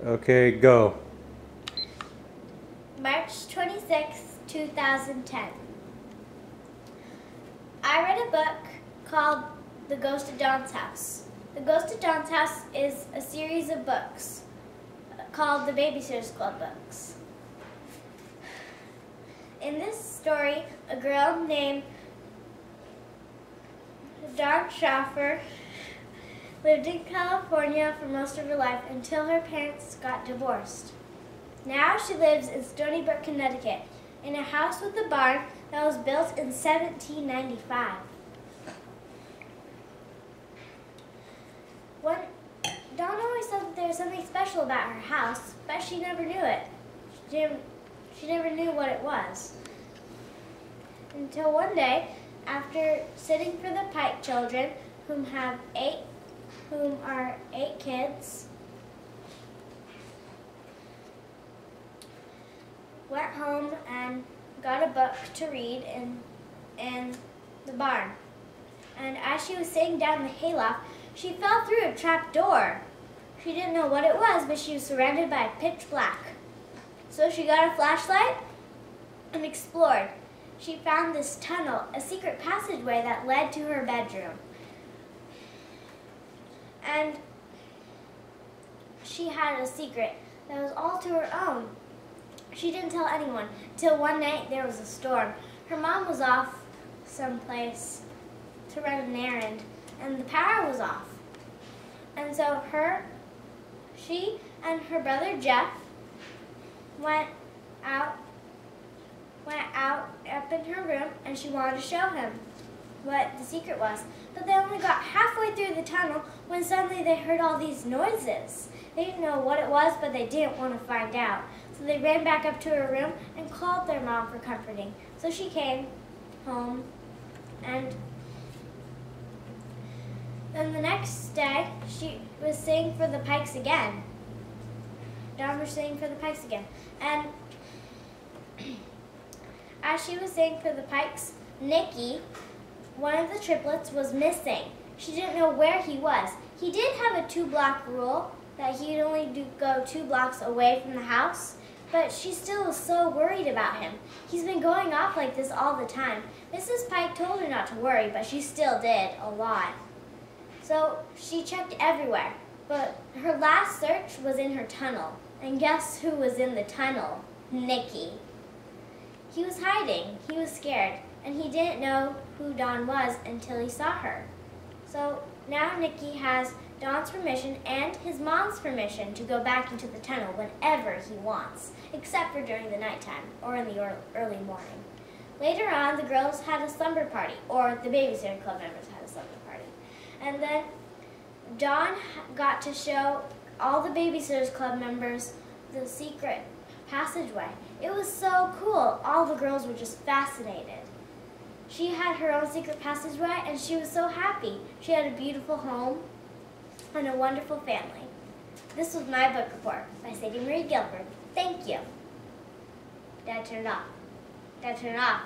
Okay, go. March 26, 2010. I read a book called The Ghost of Dawn's House. The Ghost of Dawn's House is a series of books called the Babysitter's Club books. In this story, a girl named Dawn Schaffer lived in California for most of her life until her parents got divorced. Now she lives in Stony Brook, Connecticut, in a house with a barn that was built in 1795. Dawn always thought that there was something special about her house, but she never knew it. She never knew what it was. Until one day, after sitting for the Pike children, whom are 8 kids, went home and got a book to read in the barn. And as she was sitting down in the hayloft, she fell through a trap door. She didn't know what it was, but she was surrounded by pitch black. So she got a flashlight and explored. She found this tunnel, a secret passageway that led to her bedroom. And she had a secret that was all to her own. She didn't tell anyone till one night there was a storm. Her mom was off someplace to run an errand, and the power was off. And so she and her brother Jeff went out up in her room, and she wanted to show him what the secret was. But they only got halfway through the tunnel when suddenly they heard all these noises. They didn't know what it was, but they didn't want to find out. So they ran back up to her room and called their mom for comforting. So she came home, and then the next day she was singing for the Pikes again. Dawn was singing for the Pikes again. And as she was singing for the Pikes, Nicky, one of the triplets, was missing. She didn't know where he was. He did have a 2-block rule that he'd only go 2 blocks away from the house, but she still was so worried about him. He's been going off like this all the time. Mrs. Pike told her not to worry, but she still did a lot. So she checked everywhere, but her last search was in her tunnel. And guess who was in the tunnel? Nicky. He was hiding. He was scared, and he didn't know who Dawn was until he saw her. So now Nicky has Dawn's permission and his mom's permission to go back into the tunnel whenever he wants, except for during the nighttime or in the early morning. Later on, the girls had a slumber party, or the Babysitter Club members had a slumber party. And then Dawn got to show all the Babysitters Club members the secret passageway. It was so cool. All the girls were just fascinated. She had her own secret passageway, and she was so happy. She had a beautiful home and a wonderful family. This was my book report by Sadie Marie Gilbert. Thank you. Dad, turn it off. Dad, turn it off.